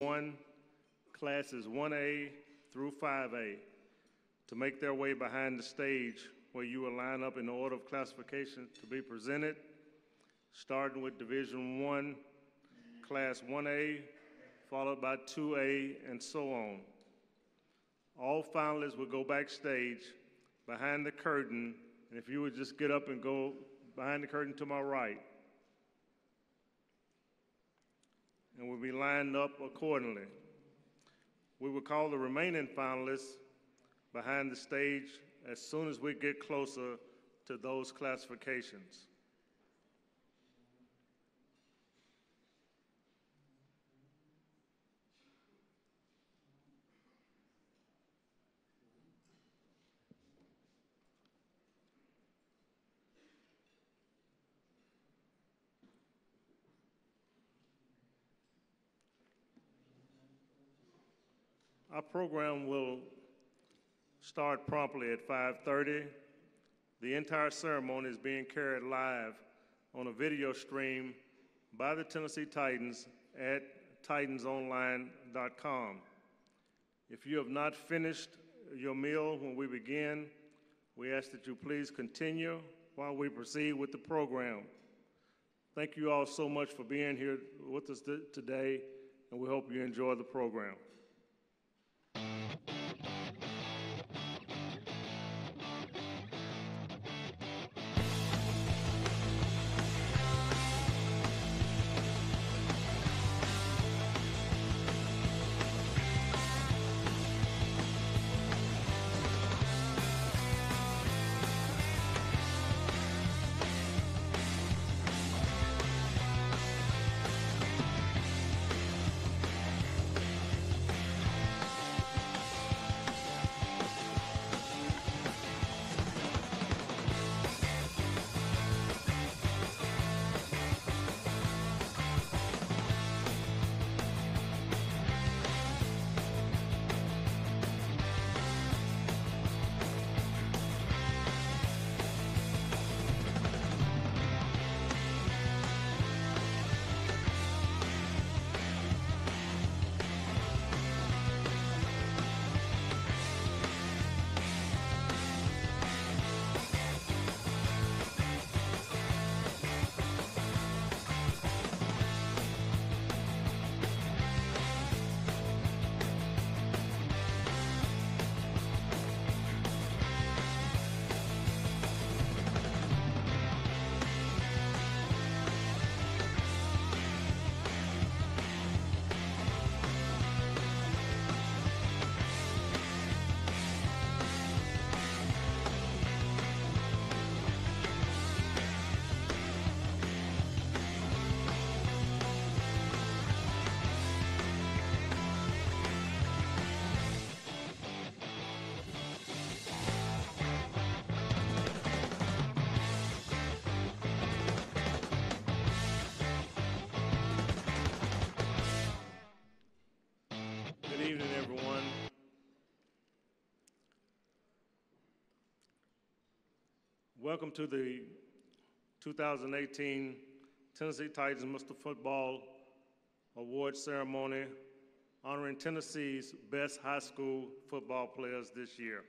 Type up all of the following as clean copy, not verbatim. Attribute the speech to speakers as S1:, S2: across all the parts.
S1: 1, classes 1A through 5A, to make their way behind the stage where you will line up in the order of classification to be presented, starting with Division 1, Class 1A, followed by 2A, and so on. All finalists will go backstage behind the curtain, and if you would just get up and go behind the curtain to my right. And we'll be lined up accordingly. We will call the remaining finalists behind the stage as soon as we get closer to those classifications. Our program will start promptly at 5:30. The entire ceremony is being carried live on a video stream by the Tennessee Titans at titansonline.com. If you have not finished your meal when we begin, we ask that you please continue while we proceed with the program. Thank you all so much for being here with us today, and we hope you enjoy the program. Good evening, everyone. Welcome to the 2018 Tennessee Titans Mr. Football Award Ceremony honoring Tennessee's best high school football players this year.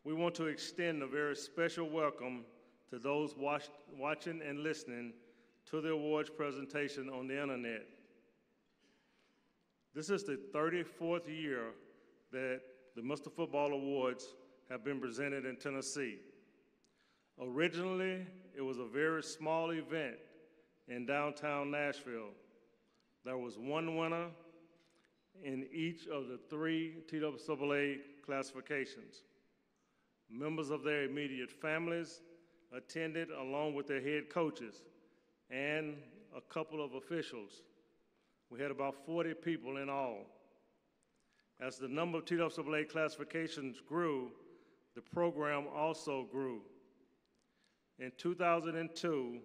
S1: We want to extend a very special welcome to those watching and listening to the awards presentation on the internet. This is the 34th year that the Mr. Football Awards have been presented in Tennessee. Originally, it was a very small event in downtown Nashville. There was one winner in each of the 3 TWAA classifications. Members of their immediate families attended along with their head coaches and a couple of officials. We had about 40 people in all. As the number of TWAA classifications grew, the program also grew. In 2002,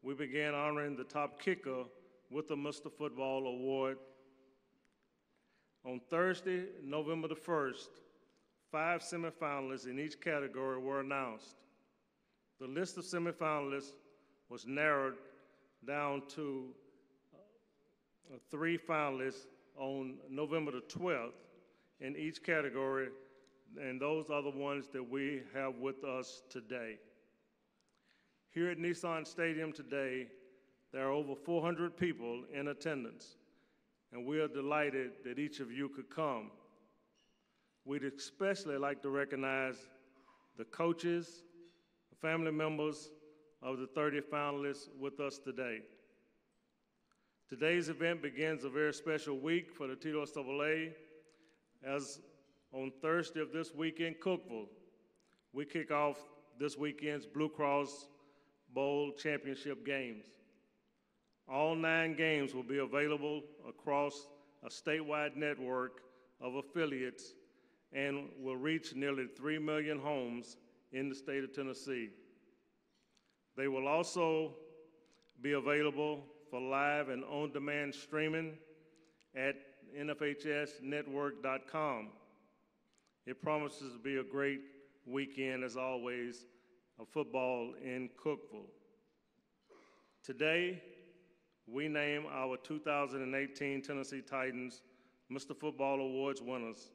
S1: we began honoring the top kicker with the Mr. Football Award. On Thursday, November the 1st, 5 semifinalists in each category were announced. The list of semifinalists was narrowed down to 3 finalists on November the 12th in each category, and those are the ones that we have with us today. Here at Nissan Stadium today, there are over 400 people in attendance, and we are delighted that each of you could come. We'd especially like to recognize the coaches, family members of the 30 finalists with us today. Today's event begins a very special week for the Tito SAA, as on Thursday of this week in Cookeville, we kick off this weekend's Blue Cross Bowl Championship games. All 9 games will be available across a statewide network of affiliates and will reach nearly 3 million homes in the state of Tennessee. They will also be available for live and on-demand streaming at nfhsnetwork.com. It promises to be a great weekend, as always, of football in Cookeville. Today, we name our 2018 Tennessee Titans Mr. Football Awards winners,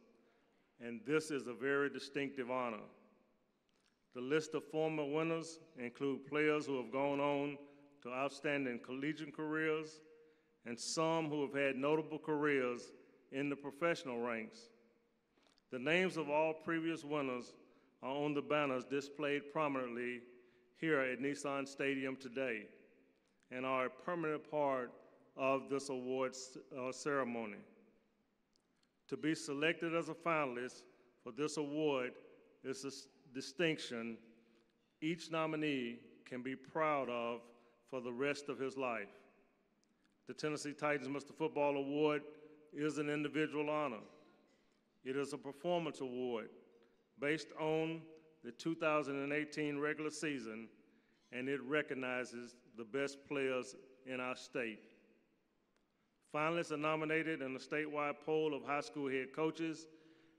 S1: and this is a very distinctive honor. The list of former winners include players who have gone on to outstanding collegiate careers and some who have had notable careers in the professional ranks. The names of all previous winners are on the banners displayed prominently here at Nissan Stadium today and are a permanent part of this awards ceremony. To be selected as a finalist for this award is a distinction each nominee can be proud of for the rest of his life. The Tennessee Titans Mr. Football Award is an individual honor. It is a performance award based on the 2018 regular season, and it recognizes the best players in our state. Finalists are nominated in a statewide poll of high school head coaches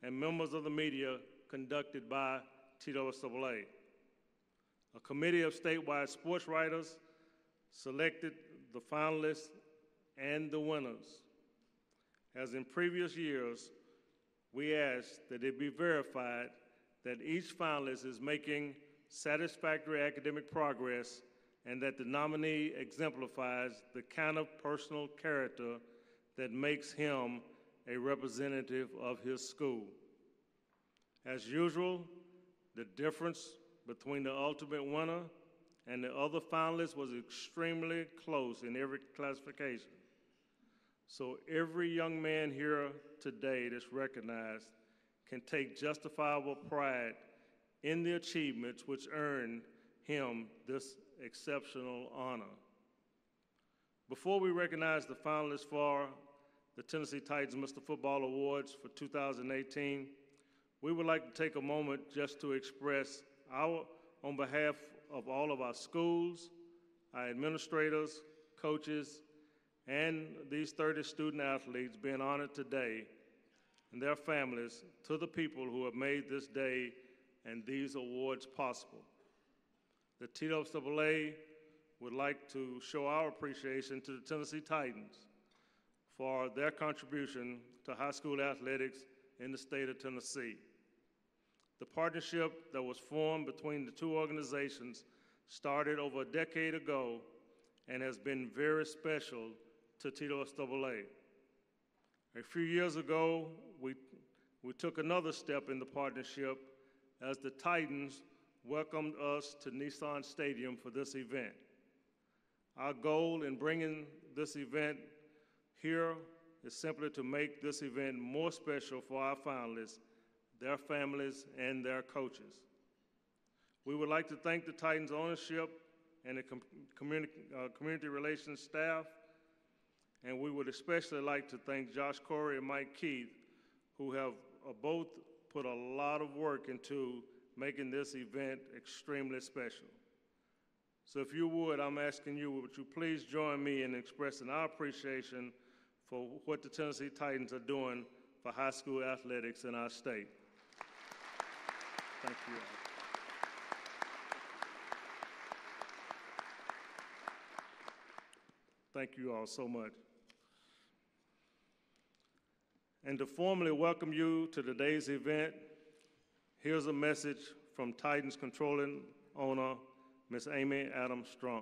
S1: and members of the media conducted by Tito SAA. A committee of statewide sports writers selected the finalists and the winners. As in previous years, we ask that it be verified that each finalist is making satisfactory academic progress and that the nominee exemplifies the kind of personal character that makes him a representative of his school. As usual, the difference between the ultimate winner and the other finalists was extremely close in every classification. So every young man here today that's recognized can take justifiable pride in the achievements which earned him this exceptional honor. Before we recognize the finalists for the Tennessee Titans Mr. Football Awards for 2018, we would like to take a moment just to express on behalf of all of our schools, our administrators, coaches, and these 30 student athletes being honored today and their families to the people who have made this day and these awards possible. The Tito SAA would like to show our appreciation to the Tennessee Titans for their contribution to high school athletics in the state of Tennessee. The partnership that was formed between the two organizations started over a decade ago and has been very special to Tito SAA. A few years ago, we took another step in the partnership as the Titans welcomed us to Nissan Stadium for this event. Our goal in bringing this event here is simply to make this event more special for our finalists, their families, and their coaches. We would like to thank the Titans ownership and the community relations staff, and we would especially like to thank Josh Corey and Mike Keith, who have both put a lot of work into making this event extremely special. So if you would, I'm asking you, would you please join me in expressing our appreciation for what the Tennessee Titans are doing for high school athletics in our state. Thank you all. Thank you all so much. And to formally welcome you to today's event, here's a message from Titans controlling owner, Ms. Amy Adams Strunk.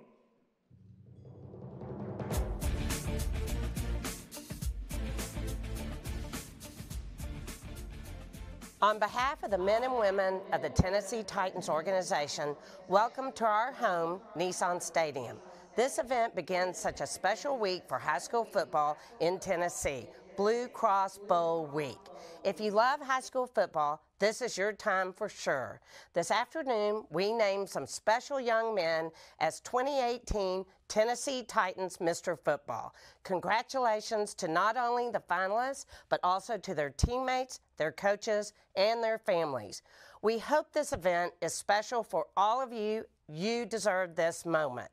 S2: On behalf of the men and women of the Tennessee Titans organization, welcome to our home, Nissan Stadium. This event begins such a special week for high school football in Tennessee, Blue Cross Bowl Week. If you love high school football, this is your time for sure. This afternoon, we named some special young men as 2018 Tennessee Titans Mr. Football. Congratulations to not only the finalists, but also to their teammates, their coaches, and their families. We hope this event is special for all of you. You deserve this moment.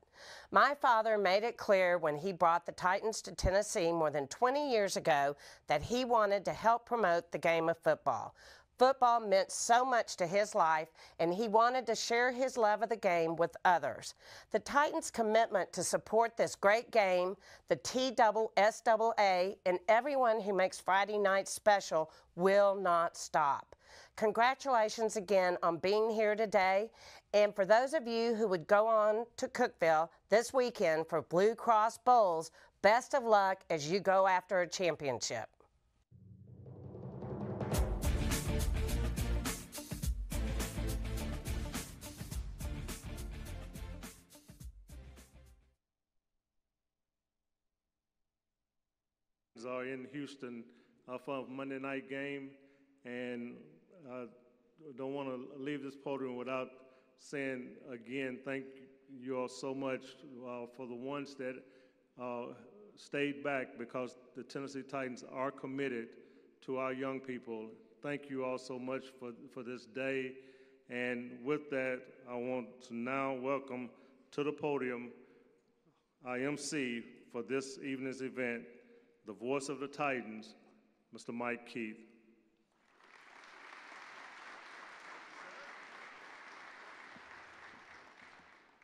S2: My father made it clear when he brought the Titans to Tennessee more than 20 years ago that he wanted to help promote the game of football. Football meant so much to his life, and he wanted to share his love of the game with others. The Titans' commitment to support this great game, the TSSAA, and everyone who makes Friday night special will not stop. Congratulations again on being here today. And for those of you who would go on to Cookeville this weekend for Blue Cross Bowls, best of luck as you go after a championship.
S1: Are in Houston for a Monday night game, and I don't want to leave this podium without saying again thank you all so much for the ones that stayed back, because the Tennessee Titans are committed to our young people. Thank you all so much for this day, and with that, I want to now welcome to the podium our MC for this evening's event, the voice of the Titans, Mr. Mike Keith.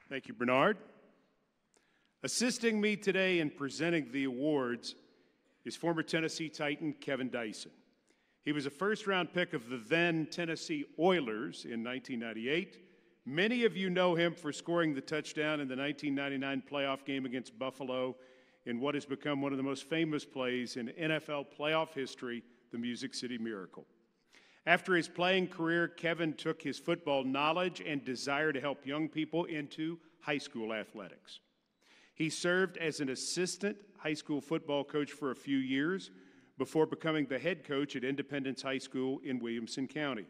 S3: Thank you, Bernard. Assisting me today in presenting the awards is former Tennessee Titan Kevin Dyson. He was a first-round pick of the then Tennessee Oilers in 1998. Many of you know him for scoring the touchdown in the 1999 playoff game against Buffalo in what has become one of the most famous plays in NFL playoff history, the Music City Miracle. After his playing career, Kevin took his football knowledge and desire to help young people into high school athletics. He served as an assistant high school football coach for a few years before becoming the head coach at Independence High School in Williamson County.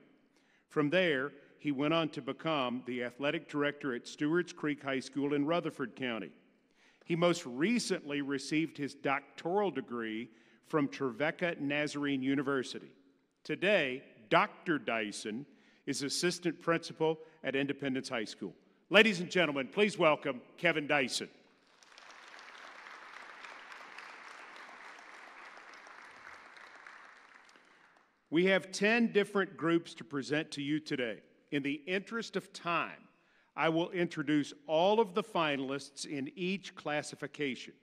S3: From there, he went on to become the athletic director at Stewart's Creek High School in Rutherford County. He most recently received his doctoral degree from Trevecca Nazarene University. Today, Dr. Dyson is assistant principal at Independence High School. Ladies and gentlemen, please welcome Kevin Dyson. We have 10 different groups to present to you today. In the interest of time, I will introduce all of the finalists in each classification.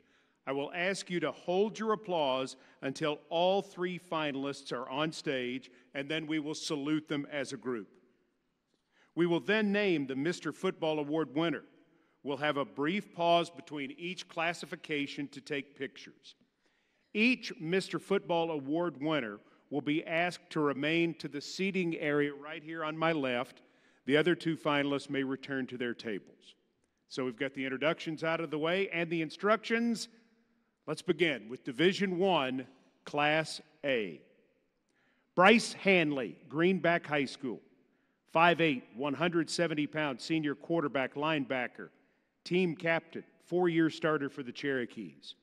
S3: I will ask you to hold your applause until all 3 finalists are on stage, and then we will salute them as a group. We will then name the Mr. Football Award winner. We'll have a brief pause between each classification to take pictures. Each Mr. Football Award winner will be asked to remain to the seating area right here on my left. The other 2 finalists may return to their tables. So we've got the introductions out of the way and the instructions. Let's begin with Division I, Class A. Bryce Hanley, Greenback High School, 5'8", 170-pound senior quarterback linebacker, team captain, 4-year starter for the Cherokees.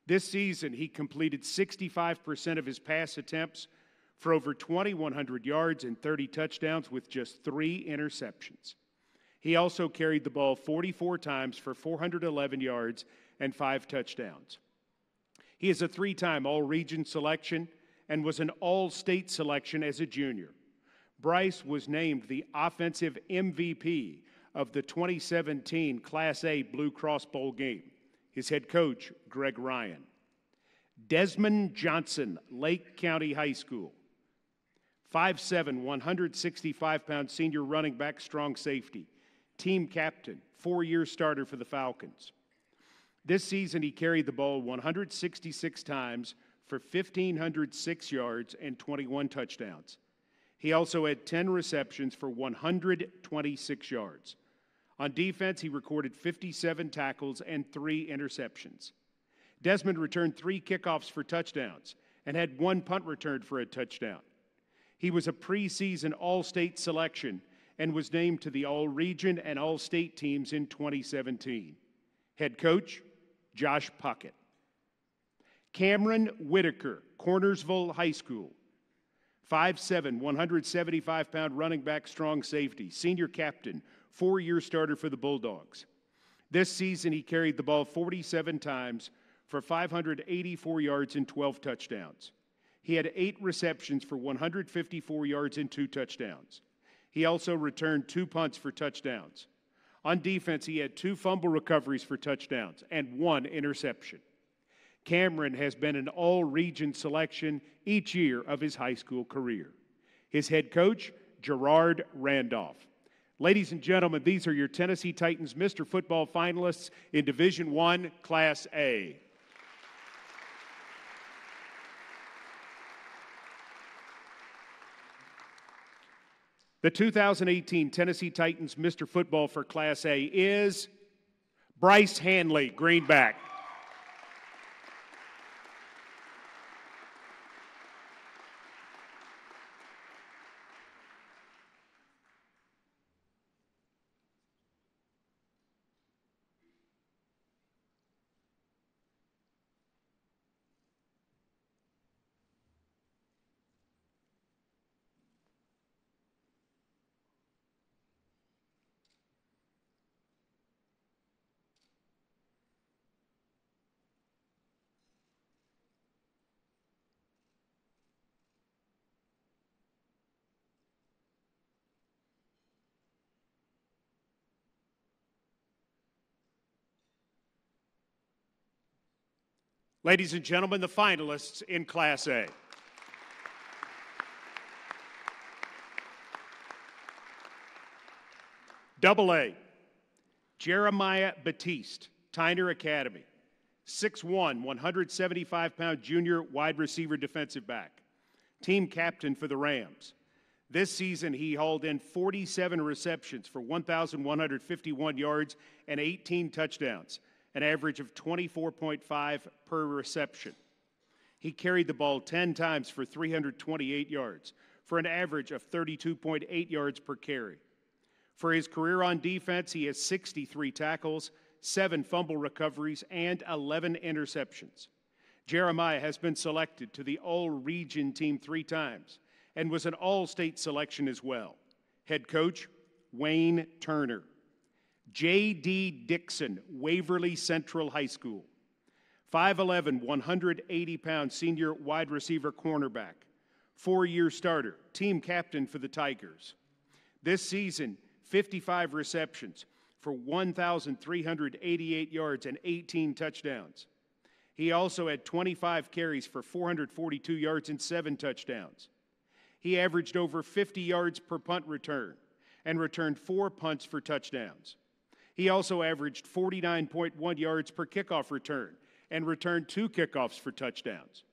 S3: This season, he completed 65% of his pass attempts for over 2,100 yards and 30 touchdowns with just 3 interceptions. He also carried the ball 44 times for 411 yards and 5 touchdowns. He is a 3-time All-Region selection and was an All-State selection as a junior. Bryce was named the offensive MVP of the 2017 Class A Blue Cross Bowl game. His head coach, Greg Ryan. Desmond Johnson, Lake County High School. 5'7", 165-pound senior running back, strong safety. Team captain, 4-year starter for the Falcons. This season, he carried the ball 166 times for 1,506 yards and 21 touchdowns. He also had 10 receptions for 126 yards. On defense, he recorded 57 tackles and 3 interceptions. Desmond returned 3 kickoffs for touchdowns and had 1 punt returned for a touchdown. He was a preseason All-State selection and was named to the All-Region and All-State teams in 2017. Head coach, Josh Puckett. Cameron Whitaker, Cornersville High School. 5'7", 175-pound running back, strong safety, senior captain, 4-year starter for the Bulldogs. This season, he carried the ball 47 times for 584 yards and 12 touchdowns. He had 8 receptions for 154 yards and 2 touchdowns. He also returned 2 punts for touchdowns. On defense, he had 2 fumble recoveries for touchdowns and 1 interception. Cameron has been an all-region selection each year of his high school career. His head coach, Gerard Randolph. Ladies and gentlemen, these are your Tennessee Titans Mr. Football finalists in Division I, Class A. The 2018 Tennessee Titans Mr. Football for Class A is Bryce Hanley, Greenback. Ladies and gentlemen, the finalists in Class A. Double A, Jeremiah Batiste, Tyner Academy. 6'1", 175-pound junior wide receiver defensive back. Team captain for the Rams. This season, he hauled in 47 receptions for 1,151 yards and 18 touchdowns, an average of 24.5 per reception. He carried the ball 10 times for 328 yards, for an average of 32.8 yards per carry. For his career on defense, he has 63 tackles, 7 fumble recoveries, and 11 interceptions. Jeremiah has been selected to the All-Region team 3 times and was an All-State selection as well. Head coach, Wayne Turner. J.D. Dixon, Waverly Central High School. 5'11", 180-pound senior wide receiver cornerback. 4-year starter, team captain for the Tigers. This season, 55 receptions for 1,388 yards and 18 touchdowns. He also had 25 carries for 442 yards and 7 touchdowns. He averaged over 50 yards per punt return and returned 4 punts for touchdowns. He also averaged 49.1 yards per kickoff return and returned 2 kickoffs for touchdowns.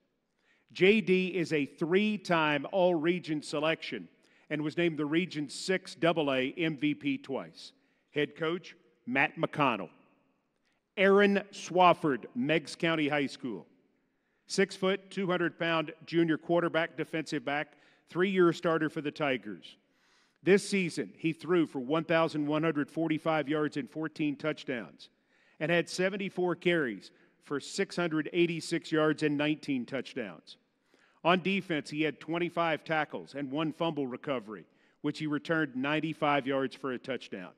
S3: J.D. is a 3-time All-Region selection and was named the Region 6 AA MVP twice. Head coach, Matt McConnell. Aaron Swafford, Meigs County High School. 6 foot, 200-pound junior quarterback, defensive back, 3-year starter for the Tigers. This season, he threw for 1,145 yards and 14 touchdowns and had 74 carries for 686 yards and 19 touchdowns. On defense, he had 25 tackles and 1 fumble recovery, which he returned 95 yards for a touchdown.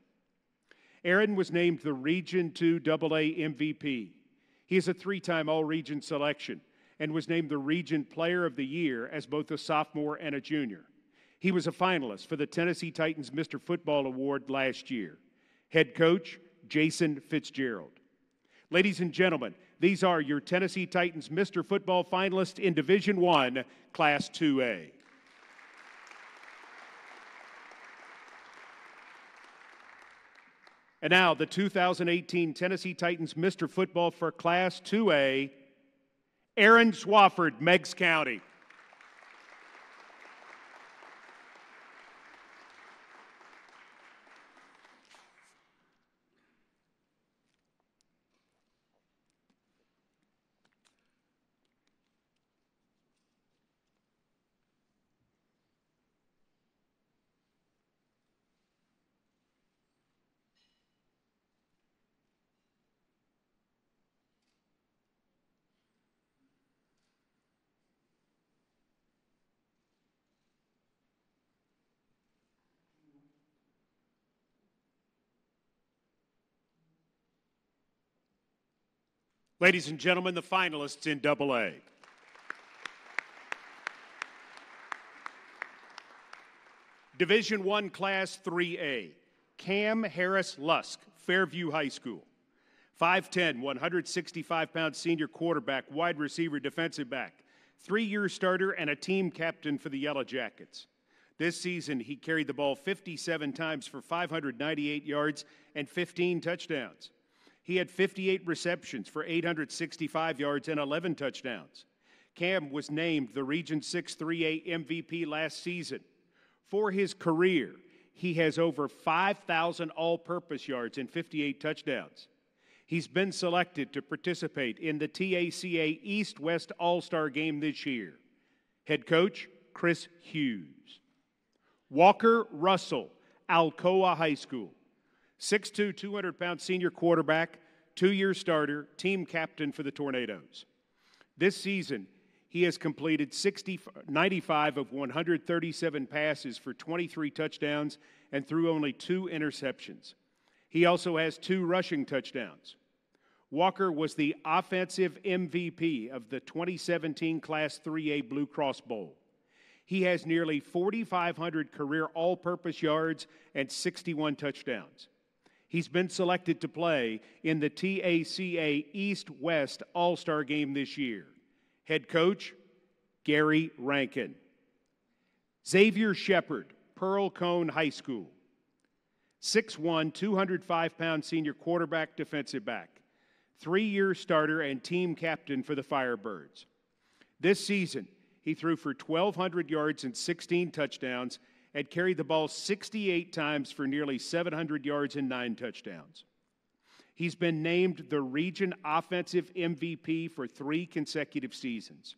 S3: Aaron was named the Region 2 AA MVP. He is a 3-time All-Region selection and was named the Region Player of the Year as both a sophomore and a junior. He was a finalist for the Tennessee Titans Mr. Football Award last year. Head coach, Jason Fitzgerald. Ladies and gentlemen, These are your Tennessee Titans Mr. Football finalists in Division I, Class 2A. And now, the 2018 Tennessee Titans Mr. Football for Class 2A, Aaron Swafford, Meigs County. Ladies and gentlemen, the finalists in AA. Division I, Class 3A, Cam Harris Lusk, Fairview High School. 5'10", 165-pound senior quarterback, wide receiver, defensive back, 3-year starter, and a team captain for the Yellow Jackets. This season, he carried the ball 57 times for 598 yards and 15 touchdowns. He had 58 receptions for 865 yards and 11 touchdowns. Cam was named the Region 6 3A MVP last season. For his career, he has over 5,000 all-purpose yards and 58 touchdowns. He's been selected to participate in the TACA East-West All-Star Game this year. Head coach, Chris Hughes. Walker Russell, Alcoa High School. 6'2", 200-pound senior quarterback, 2-year starter, team captain for the Tornadoes. This season, he has completed 95 of 137 passes for 23 touchdowns and threw only 2 interceptions. He also has 2 rushing touchdowns. Walker was the offensive MVP of the 2017 Class 3A Blue Cross Bowl. He has nearly 4,500 career all-purpose yards and 61 touchdowns. He's been selected to play in the TACA East-West All-Star Game this year. Head coach, Gary Rankin. Xavier Shepard, Pearl Cone High School. 6'1", 205-pound senior quarterback, defensive back. 3-year starter and team captain for the Firebirds. This season, he threw for 1,200 yards and 16 touchdowns and carried the ball 68 times for nearly 700 yards and 9 touchdowns. He's been named the Region Offensive MVP for 3 consecutive seasons.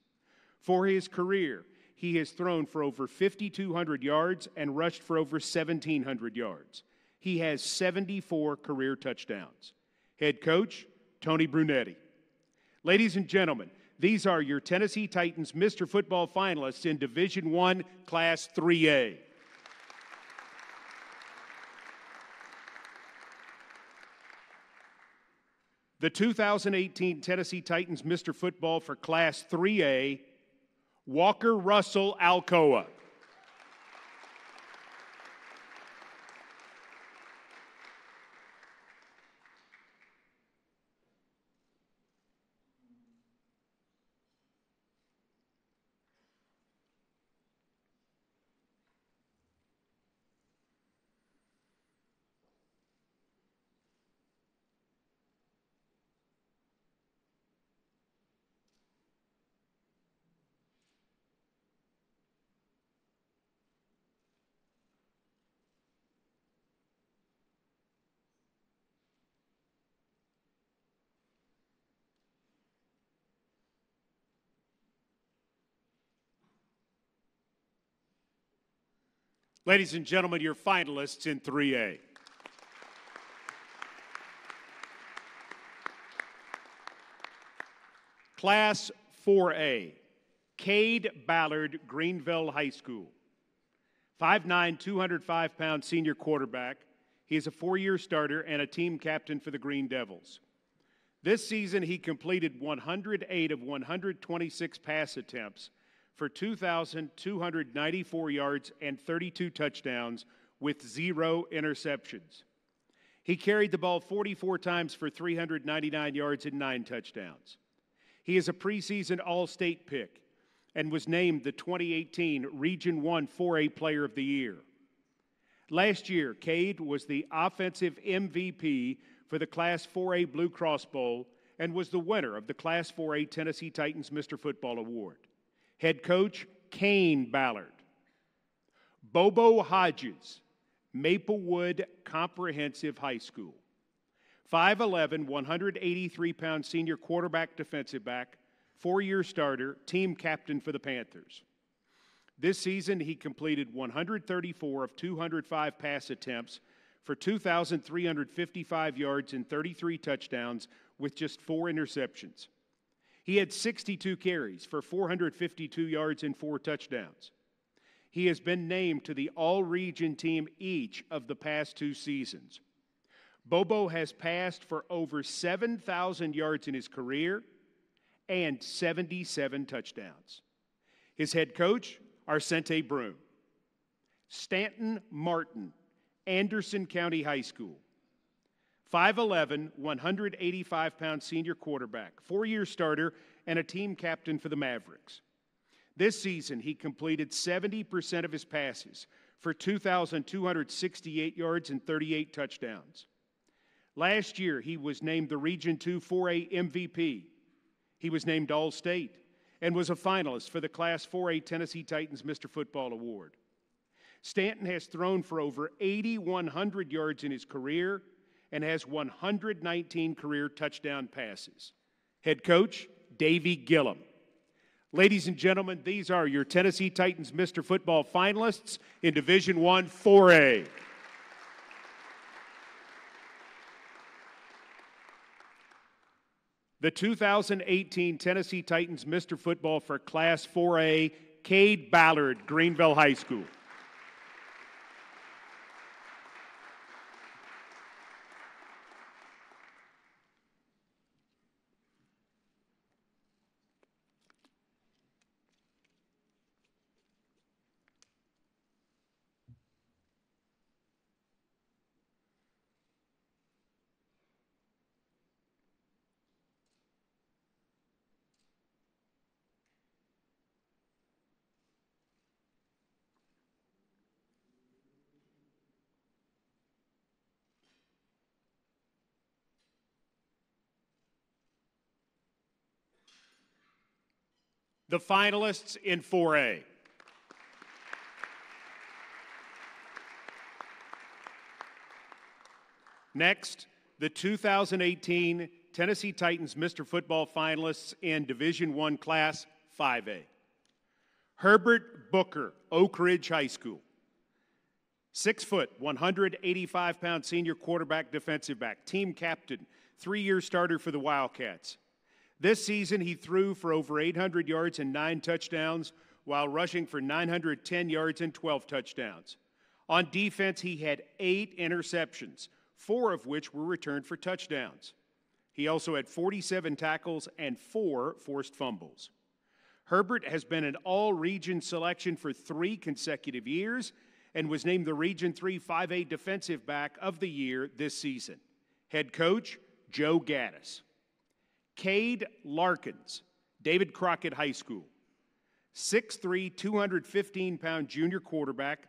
S3: For his career, he has thrown for over 5,200 yards and rushed for over 1,700 yards. He has 74 career touchdowns. Head coach, Tony Brunetti. Ladies and gentlemen, these are your Tennessee Titans Mr. Football finalists in Division I, Class 3A. The 2018 Tennessee Titans Mr. Football for Class 3A, Walker Russell, Alcoa. Ladies and gentlemen, your finalists in 3A. Class 4A, Cade Ballard, Greenville High School. 5'9", 205-pound senior quarterback. He is a 4-year starter and a team captain for the Green Devils. This season, he completed 108 of 126 pass attempts for 2,294 yards and 32 touchdowns with 0 interceptions. He carried the ball 44 times for 399 yards and 9 touchdowns. He is a preseason All-State pick and was named the 2018 Region 1 4A Player of the Year. Last year, Cade was the offensive MVP for the Class 4A Blue Cross Bowl and was the winner of the Class 4A Tennessee Titans Mr. Football Award. Head coach, Cade Ballard. Bobo Hodges, Maplewood Comprehensive High School. 5'11", 183-pound senior quarterback defensive back, 4-year starter, team captain for the Panthers. This season, he completed 134 of 205 pass attempts for 2,355 yards and 33 touchdowns with just 4 interceptions. He had 62 carries for 452 yards and 4 touchdowns. He has been named to the All-Region team each of the past 2 seasons. Bobo has passed for over 7,000 yards in his career and 77 touchdowns. His head coach, Arcente Broom. Stanton Martin, Anderson County High School. 5'11", 185-pound senior quarterback, 4-year starter, and a team captain for the Mavericks. This season, he completed 70% of his passes for 2,268 yards and 38 touchdowns. Last year, he was named the Region 2 4A MVP. He was named All-State and was a finalist for the Class 4A Tennessee Titans Mr. Football Award. Stanton has thrown for over 8,100 yards in his career and has 119 career touchdown passes. Head coach, Davey Gillum. Ladies and gentlemen, these are your Tennessee Titans Mr. Football finalists in Division I 4A. The 2018 Tennessee Titans Mr. Football for Class 4A, Cade Ballard, Greenville High School. The finalists in 4A. Next, the 2018 Tennessee Titans Mr. Football finalists in Division I Class 5A. Herbert Booker, Oak Ridge High School. 6 foot, 185-pound senior quarterback defensive back, team captain, 3-year starter for the Wildcats. This season, he threw for over 800 yards and 9 touchdowns, while rushing for 910 yards and 12 touchdowns. On defense, he had 8 interceptions, 4 of which were returned for touchdowns. He also had 47 tackles and 4 forced fumbles. Herbert has been an all-region selection for 3 consecutive years and was named the Region 3 5A Defensive Back of the Year this season. Head coach, Joe Gaddis. Cade Larkins, David Crockett High School. 6'3", 215-pound junior quarterback,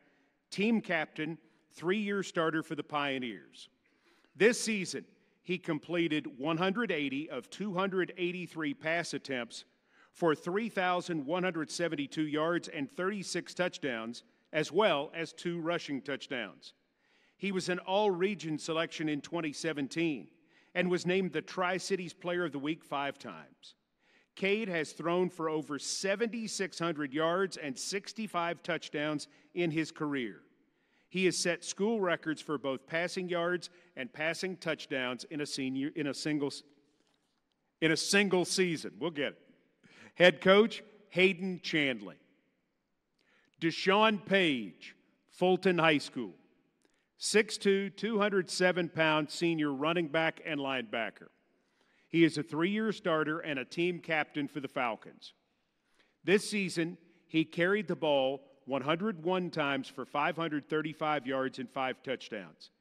S3: team captain, 3-year starter for the Pioneers. This season, he completed 180 of 283 pass attempts for 3,172 yards and 36 touchdowns, as well as 2 rushing touchdowns. He was an all-region selection in 2017 and was named the Tri-Cities Player of the Week 5 times. Cade has thrown for over 7,600 yards and 65 touchdowns in his career. He has set school records for both passing yards and passing touchdowns in a single season. We'll get it. Head coach, Hayden Chandley. Desean Paige, Fulton High School. 6'2", 207-pound senior running back and linebacker. He is a 3-year starter and a team captain for the Falcons. This season, he carried the ball 101 times for 535 yards and 5 touchdowns.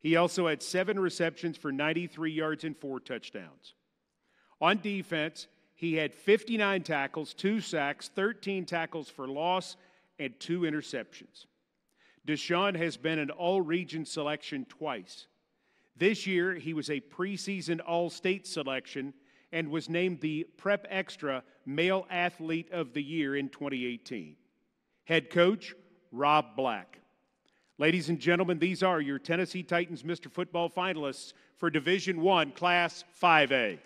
S3: He also had 7 receptions for 93 yards and 4 touchdowns. On defense, he had 59 tackles, 2 sacks, 13 tackles for loss, and 2 interceptions. Desean has been an all-region selection twice. This year, he was a preseason all-state selection and was named the Prep Extra Male Athlete of the Year in 2018. Head coach, Rob Black. Ladies and gentlemen, these are your Tennessee Titans Mr. Football finalists for Division I, Class 5A.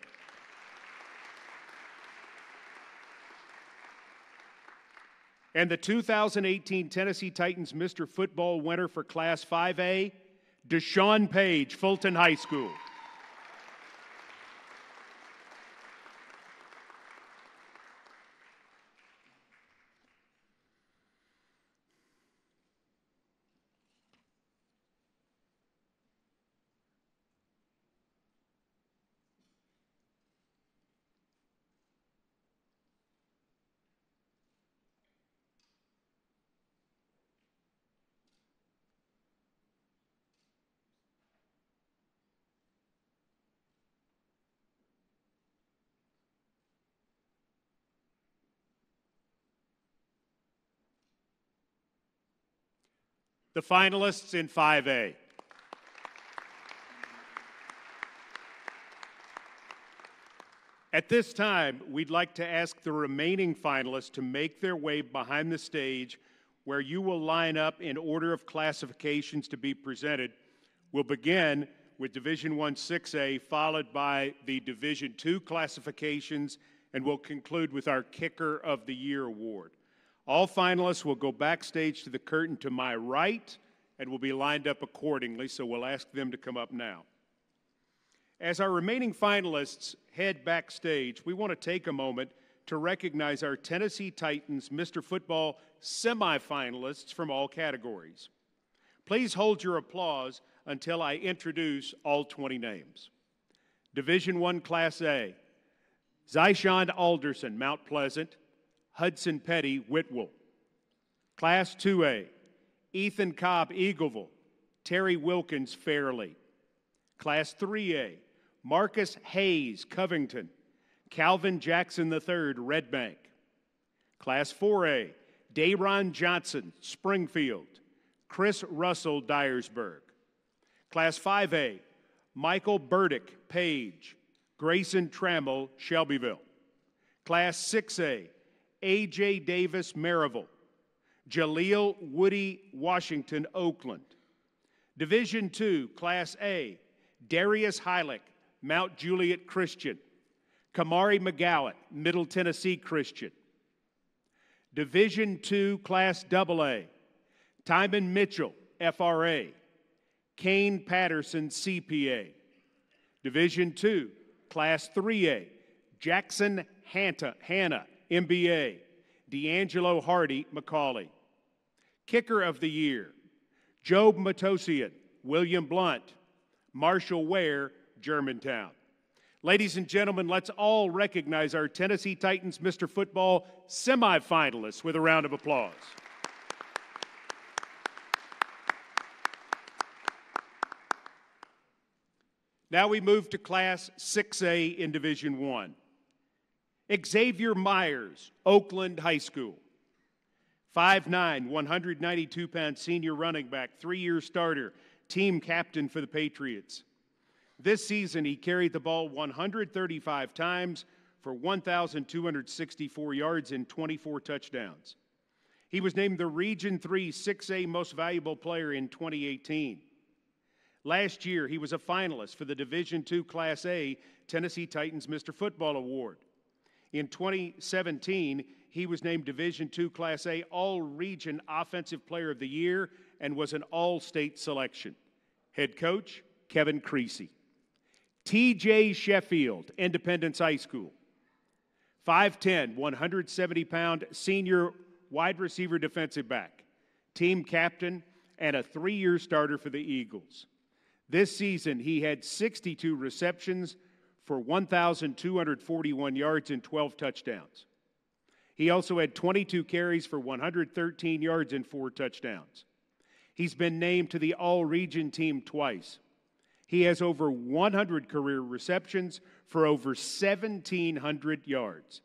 S3: And the 2018 Tennessee Titans Mr. Football winner for Class 5A, Desean Paige, Fulton High School. The finalists in 5A. At this time, we'd like to ask the remaining finalists to make their way behind the stage where you will line up in order of classifications to be presented. We'll begin with Division I 6A, followed by the Division II classifications, and we'll conclude with our Kicker of the Year award. All finalists will go backstage to the curtain to my right and will be lined up accordingly, so we'll ask them to come up now. As our remaining finalists head backstage, we want to take a moment to recognize our Tennessee Titans Mr. Football semi-finalists from all categories. Please hold your applause until I introduce all 20 names. Division I Class A, Zyshawn Alderson, Mount Pleasant, Hudson Petty, Whitwell. Class 2A, Ethan Cobb, Eagleville, Terry Wilkins, Fairleigh. Class 3A, Marcus Hayes, Covington, Calvin Jackson III, Red Bank. Class 4A, Dayron Johnson, Springfield, Chris Russell, Dyersburg. Class 5A, Michael Burdick, Paige, Grayson Trammell, Shelbyville. Class 6A, A.J. Davis, Maryville. Jaleel Woody, Washington, Oakland. Division II, Class A, Darius Heilich, Mount Juliet Christian. Kamari McGowan, Middle Tennessee Christian. Division II, Class AA, Timon Mitchell, FRA. Kane Patterson, CPA. Division II, Class 3A, Jackson Hanna, MBA. D'Angelo Hardy, Macaulay. Kicker of the Year, Job Matosian, William Blunt. Marshall Ware, Germantown. Ladies and gentlemen, let's all recognize our Tennessee Titans Mr. Football semifinalists with a round of applause. Now we move to Class 6A in Division I. Xavier Myers, Oakland High School. 5'9", 192-pound senior running back, 3-year starter, team captain for the Patriots. This season, he carried the ball 135 times for 1,264 yards and 24 touchdowns. He was named the Region 3 6A Most Valuable Player in 2018. Last year, he was a finalist for the Division II Class A Tennessee Titans Mr. Football Award. In 2017, he was named Division II Class A All-Region Offensive Player of the Year and was an all-state selection. Head coach, Kevin Creasy. T.J. Sheffield, Independence High School. 5'10", 170-pound senior wide receiver defensive back, team captain, and a 3-year starter for the Eagles. This season, he had 62 receptions for 1,241 yards and 12 touchdowns. He also had 22 carries for 113 yards and 4 touchdowns. He's been named to the All-Region team twice. He has over 100 career receptions for over 1,700 yards.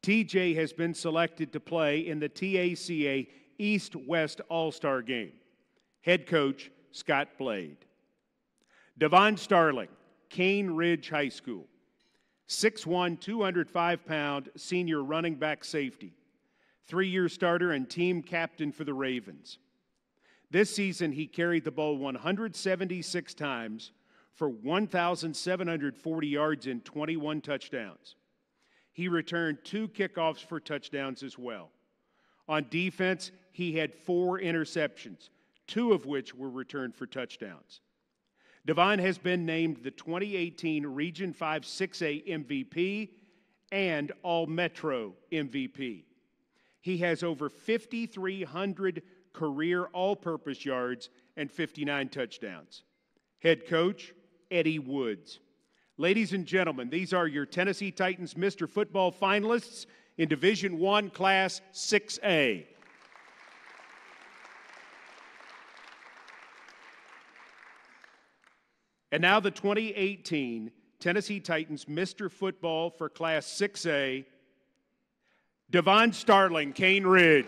S3: TJ has been selected to play in the TACA East-West All-Star Game. Head coach, Scott Blade. Devon Starling, Cane Ridge High School. 6'1", 205-pound senior running back safety. 3-year starter and team captain for the Ravens. This season, he carried the ball 176 times for 1,740 yards and 21 touchdowns. He returned 2 kickoffs for touchdowns as well. On defense, he had 4 interceptions, 2 of which were returned for touchdowns. Devon has been named the 2018 Region 5 6A MVP and All-Metro MVP. He has over 5,300 career all-purpose yards and 59 touchdowns. Head coach, Eddie Woods. Ladies and gentlemen, these are your Tennessee Titans Mr. Football finalists in Division I Class 6A. And now the 2018 Tennessee Titans Mr. Football for Class 6A, Devon Starling, Cane Ridge.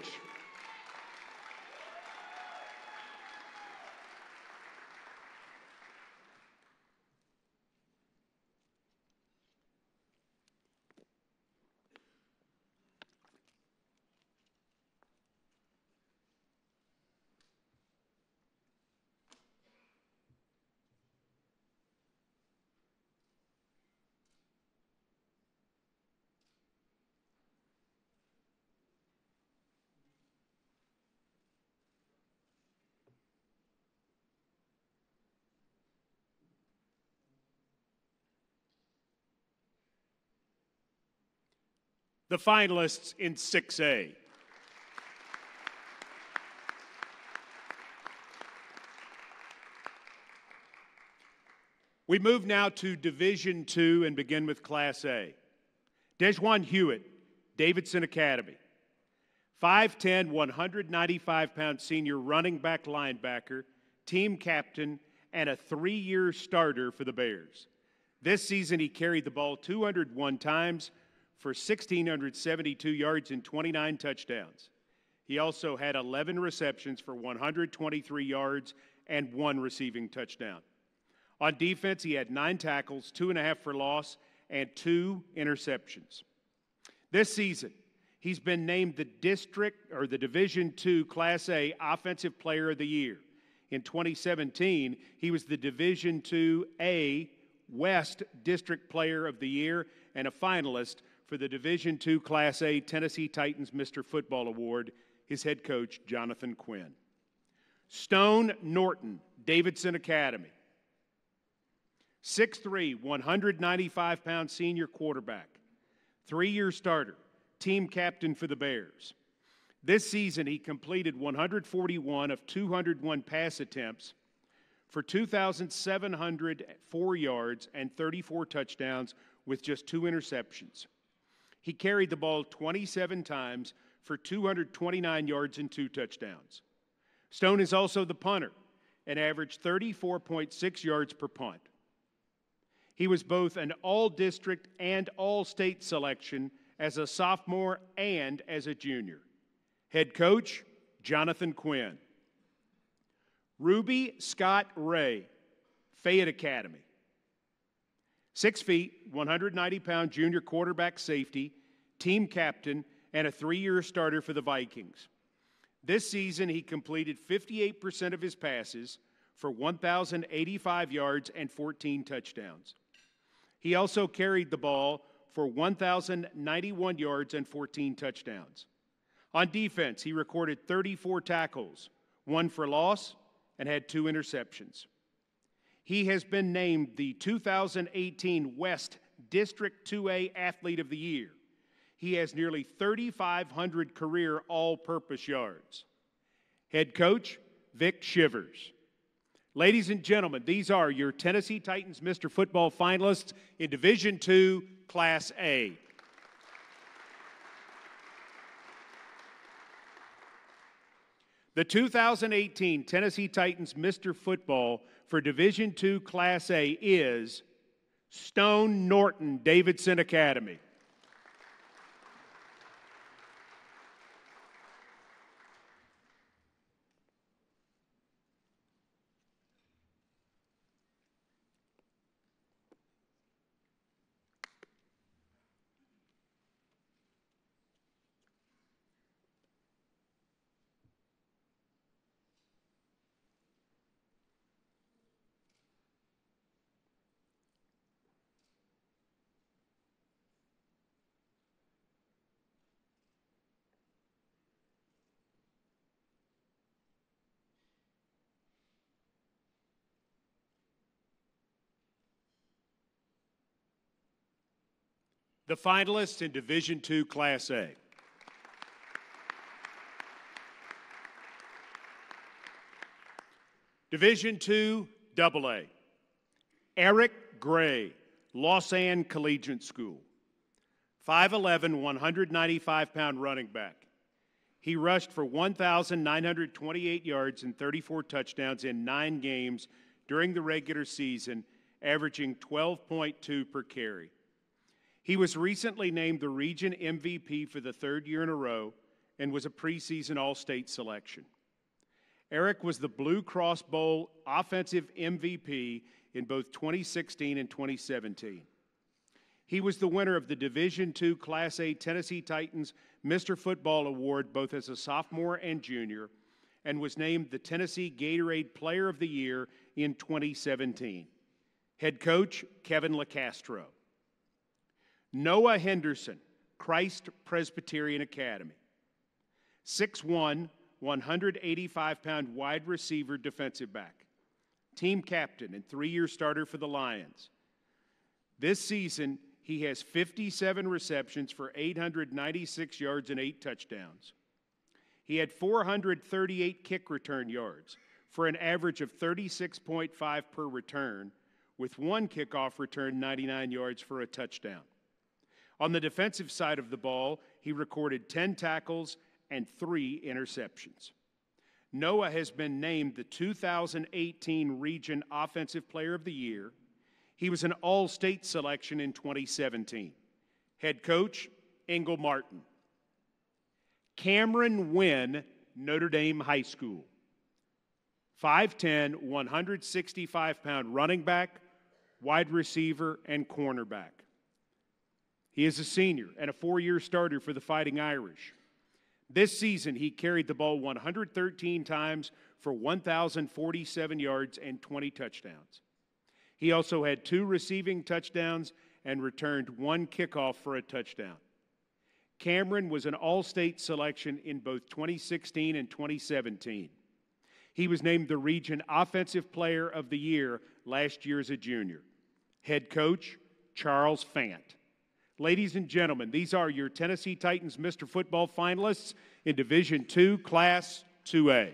S3: The finalists in 6A. We move now to Division II and begin with Class A. Desean Hewitt, Davidson Academy. 5'10", 195-pound senior running back linebacker, team captain, and a 3-year starter for the Bears. This season he carried the ball 201 times for 1,672 yards and 29 touchdowns. He also had 11 receptions for 123 yards and 1 receiving touchdown. On defense, he had 9 tackles, 2.5 for loss, and 2 interceptions. This season, he's been named the Division II Class A Offensive Player of the Year. In 2017, he was the Division II West District Player of the Year and a finalist for the Division II Class A Tennessee Titans Mr. Football Award, his head coach, Jonathan Quinn. Stone Norton, Davidson Academy. 6'3", 195-pound senior quarterback. 3-year starter, team captain for the Bears. This season, he completed 141 of 201 pass attempts for 2,704 yards and 34 touchdowns with just 2 interceptions. He carried the ball 27 times for 229 yards and 2 touchdowns. Stone is also the punter and averaged 34.6 yards per punt. He was both an all-district and all-state selection as a sophomore and as a junior. Head coach, Jonathan Quinn. Ruby Scott Ray, Fayette Academy. 6 feet, 190-pound junior quarterback safety, team captain, and a 3-year starter for the Vikings. This season, he completed 58% of his passes for 1,085 yards and 14 touchdowns. He also carried the ball for 1,091 yards and 14 touchdowns. On defense, he recorded 34 tackles, 1 for loss, and had 2 interceptions. He has been named the 2018 West District 2A Athlete of the Year. He has nearly 3,500 career all-purpose yards. Head coach, Vic Shivers. Ladies and gentlemen, these are your Tennessee Titans Mr. Football finalists in Division II, Class A. The 2018 Tennessee Titans Mr. Football for Division II Class A is Stone Norton Davidson Academy. The finalists in Division II Class A. Division II AA. Eric Gray, Lausanne Collegiate School. 5'11", 195-pound running back. He rushed for 1,928 yards and 34 touchdowns in 9 games during the regular season, averaging 12.2 per carry. He was recently named the region MVP for the 3rd year in a row and was a preseason All-State selection. Eric was the Blue Cross Bowl offensive MVP in both 2016 and 2017. He was the winner of the Division II Class A Tennessee Titans Mr. Football Award both as a sophomore and junior, and was named the Tennessee Gatorade Player of the Year in 2017. Head coach, Kevin Castro. Noah Henderson, Christ Presbyterian Academy. 6'1", 185-pound wide receiver defensive back. Team captain and 3-year starter for the Lions. This season, he has 57 receptions for 896 yards and 8 touchdowns. He had 438 kick return yards for an average of 36.5 per return, with 1 kickoff return 99 yards for a touchdown. On the defensive side of the ball, he recorded 10 tackles and 3 interceptions. Noah has been named the 2018 Region Offensive Player of the Year. He was an All-State selection in 2017. Head coach, Engel Martin. Cameron Wynn, Notre Dame High School. 5'10", 165-pound running back, wide receiver, and cornerback. He is a senior and a 4-year starter for the Fighting Irish. This season, he carried the ball 113 times for 1,047 yards and 20 touchdowns. He also had 2 receiving touchdowns and returned 1 kickoff for a touchdown. Cameron was an All-State selection in both 2016 and 2017. He was named the Region Offensive Player of the Year last year as a junior. Head coach, Charles Fant. Ladies and gentlemen, these are your Tennessee Titans Mr. Football finalists in Division II, Class 2A.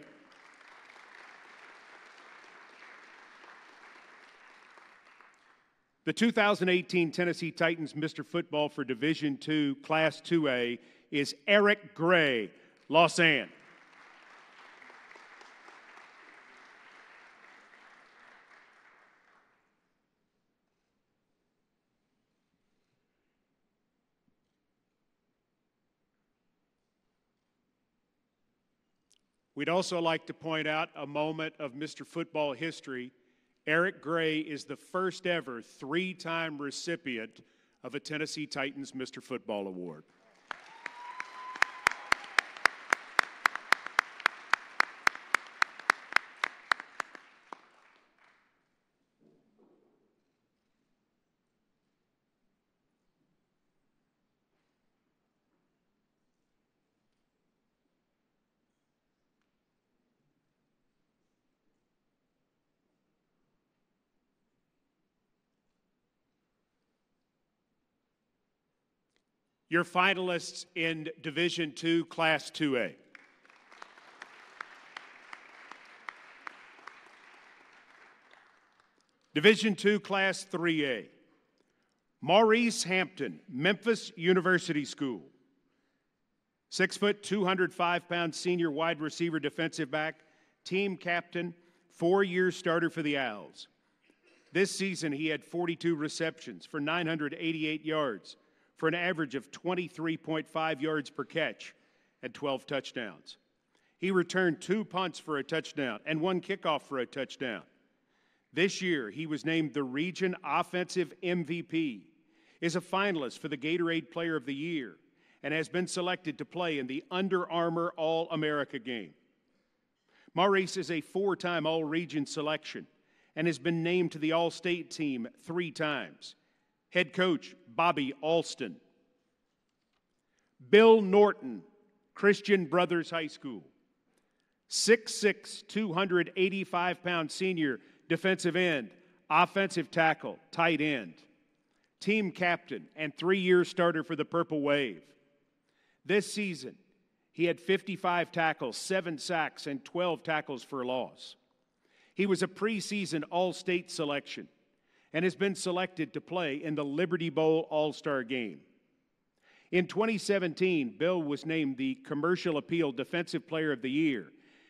S3: The 2018 Tennessee Titans Mr. Football for Division II, Class 2A is Eric Gray, Lausanne. We'd also like to point out a moment of Mr. Football history. Eric Gray is the first ever 3-time recipient of a Tennessee Titans Mr. Football Award. Your finalists in Division II, Class 2A. Division II, Class 3A. Maurice Hampton, Memphis University School. 6 foot, 205-pound senior wide receiver defensive back, team captain, 4-year starter for the Owls. This season, he had 42 receptions for 988 yards for an average of 23.5 yards per catch and 12 touchdowns. He returned 2 punts for a touchdown and 1 kickoff for a touchdown. This year, he was named the Region Offensive MVP, is a finalist for the Gatorade Player of the Year, and has been selected to play in the Under Armour All-America game. Maurice is a 4-time All-Region selection and has been named to the All-State team 3 times. Head coach, Bobby Alston. Bill Norton, Christian Brothers High School. 6'6", 285-pound senior defensive end, offensive tackle, tight end. Team captain and 3-year starter for the Purple Wave. This season, he had 55 tackles, 7 sacks, and 12 tackles for loss. He was a preseason All-State selection and has been selected to play in the Liberty Bowl All-Star Game. In 2017, Bill was named the Commercial Appeal Defensive Player of the Year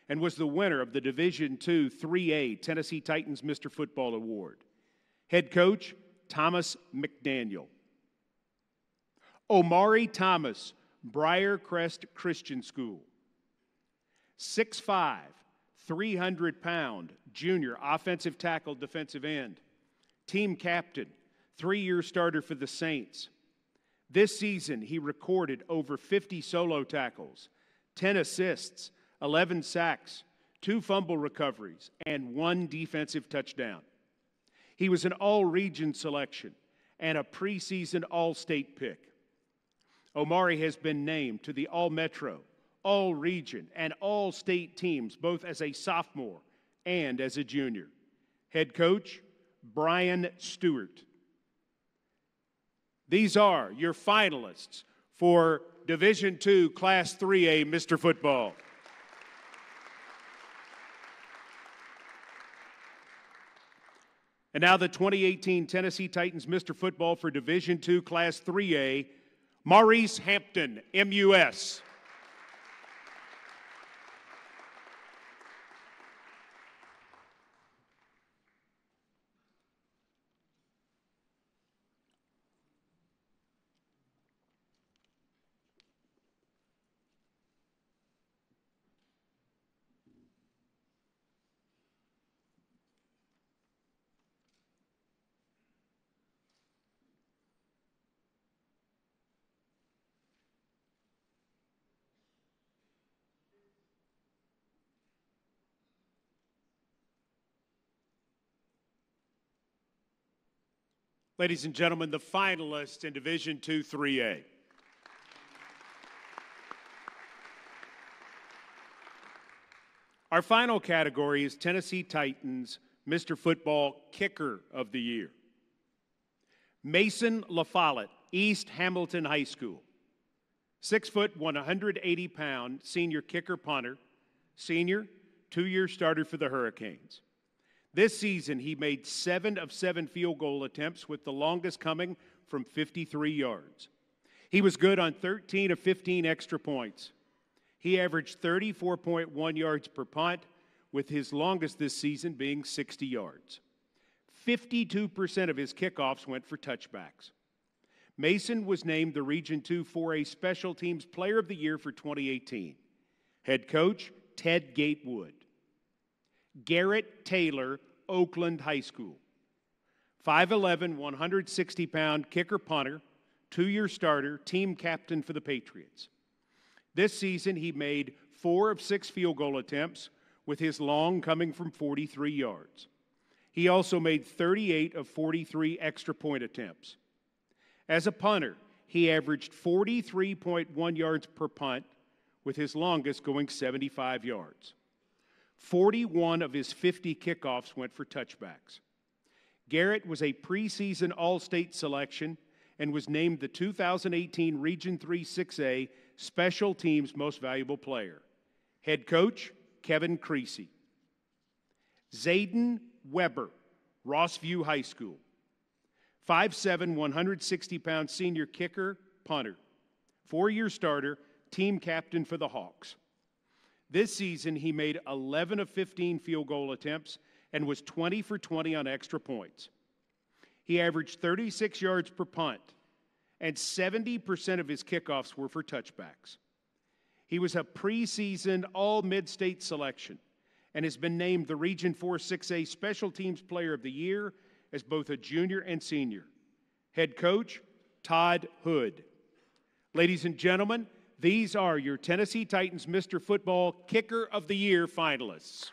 S3: and was the winner of the Division II 3A Tennessee Titans Mr. Football Award. Head coach, Thomas McDaniel. Omari Thomas, Briarcrest Christian School. 6'5", 300-pound junior offensive tackle defensive end. Team captain, 3-year starter for the Saints. This season, he recorded over 50 solo tackles, 10 assists, 11 sacks, 2 fumble recoveries, and 1 defensive touchdown. He was an all-region selection and a preseason all-state pick. Omari has been named to the All-Metro, All-Region, and All-State teams, both as a sophomore and as a junior. Head coach, Brian Stewart. These are your finalists for Division II Class 3A Mr. Football. And now the 2018 Tennessee Titans Mr. Football for Division II Class 3A, Maurice Hampton, MUS. Ladies and gentlemen, the finalists in Division II 3A. Our final category is Tennessee Titans Mr. Football Kicker of the Year. Mason Lafollette, East Hamilton High School. 6 foot, 180-pound senior kicker punter. Senior, 2-year starter for the Hurricanes. This season, he made 7 of 7 field goal attempts, with the longest coming from 53 yards. He was good on 13 of 15 extra points. He averaged 34.1 yards per punt, with his longest this season being 60 yards. 52% of his kickoffs went for touchbacks. Mason was named the Region II 4A Special Teams Player of the Year for 2018. Head coach, Ted Gatewood. Garrett Taylor, Oakland High School. 5'11", 160-pound kicker punter, 2-year starter, team captain for the Patriots. This season, he made 4 of 6 field goal attempts, with his long coming from 43 yards. He also made 38 of 43 extra point attempts. As a punter, he averaged 43.1 yards per punt, with his longest going 75 yards. 41 of his 50 kickoffs went for touchbacks. Garrett was a preseason All-State selection and was named the 2018 Region 3 6A Special Teams Most Valuable Player. Head coach, Kevin Creasy. Zayden Weber, Rossview High School. 5'7", 160-pound senior kicker, punter. 4-year starter, team captain for the Hawks. This season, he made 11 of 15 field goal attempts and was 20 for 20 on extra points. He averaged 36 yards per punt, and 70% of his kickoffs were for touchbacks. He was a preseason all-mid-state selection and has been named the Region 4 6A Special Teams Player of the Year as both a junior and senior. Head coach, Todd Hood. Ladies and gentlemen, these are your Tennessee Titans Mr. Football Kicker of the Year finalists.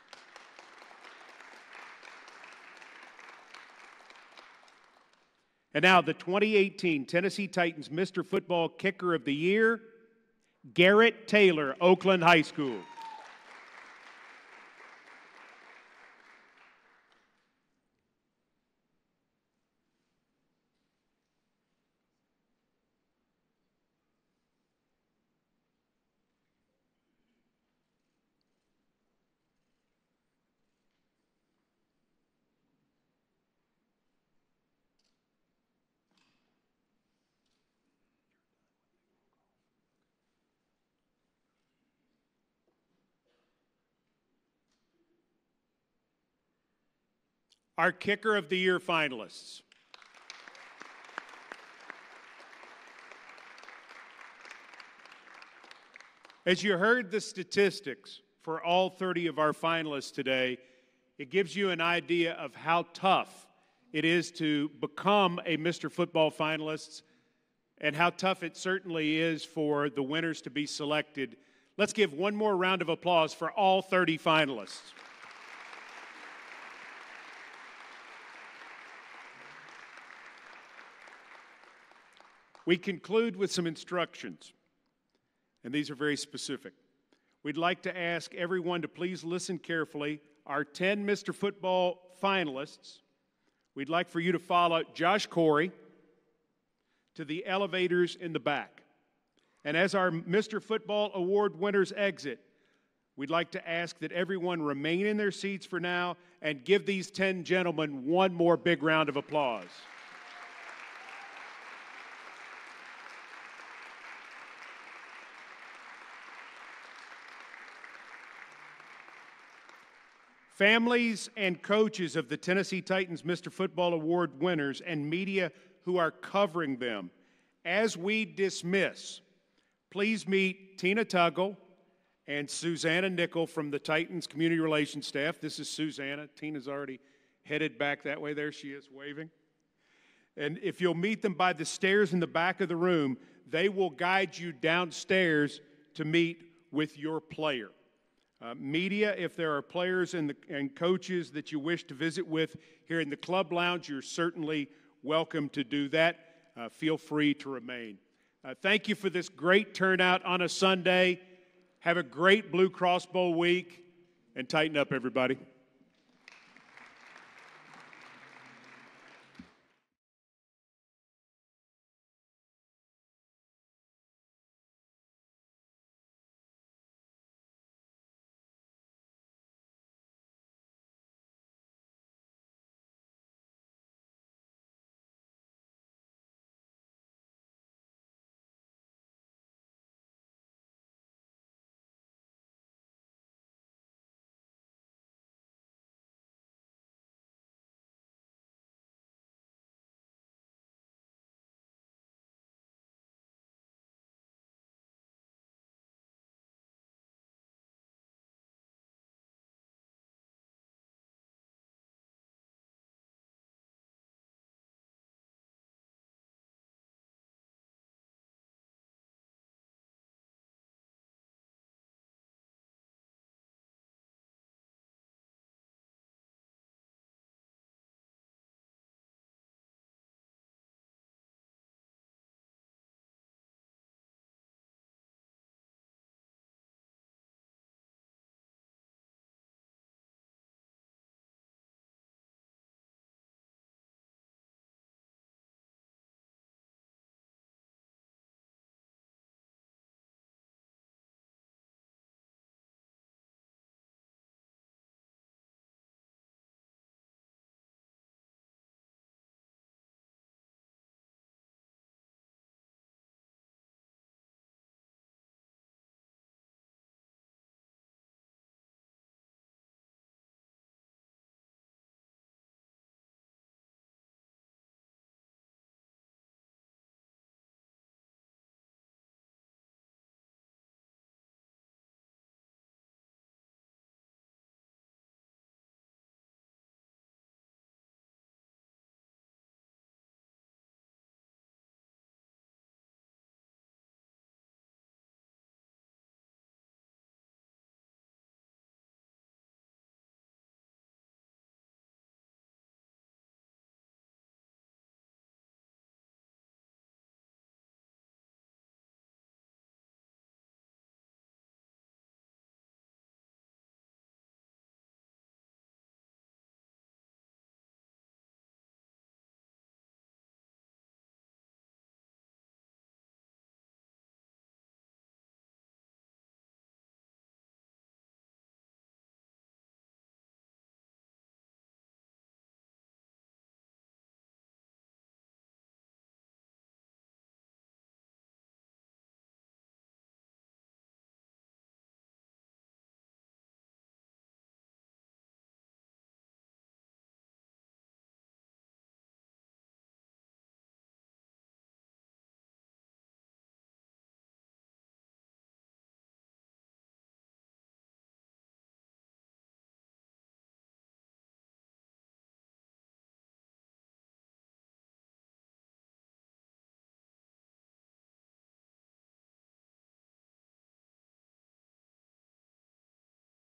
S3: And now the 2018 Tennessee Titans Mr. Football Kicker of the Year, Garrett Taylor, Oakland High School. Our Kicker of the Year finalists. As you heard the statistics for all 30 of our finalists today, it gives you an idea of how tough it is to become a Mr. Football finalist and how tough it certainly is for the winners to be selected. Let's give one more round of applause for all 30 finalists. We conclude with some instructions, and these are very specific. We'd like to ask everyone to please listen carefully. Our 10 Mr. Football finalists, we'd like for you to follow Josh Corey to the elevators in the back. And as our Mr. Football Award winners exit, we'd like to ask that everyone remain in their seats for now and give these 10 gentlemen one more big round of applause. Families and coaches of the Tennessee Titans Mr. Football Award winners and media who are covering them, as we dismiss, please meet Tina Tuggle and Susanna Nickel from the Titans Community Relations staff. This is Susanna. Tina's already headed back that way. There she is waving. And if you'll meet them by the stairs in the back of the room, they will guide you downstairs to meet with your player. Media, if there are players and coaches that you wish to visit with here in the club lounge, you're certainly welcome to do that. Feel free to remain. Thank you for this great turnout on a Sunday. Have a great Blue Cross Bowl week, and tighten up, everybody.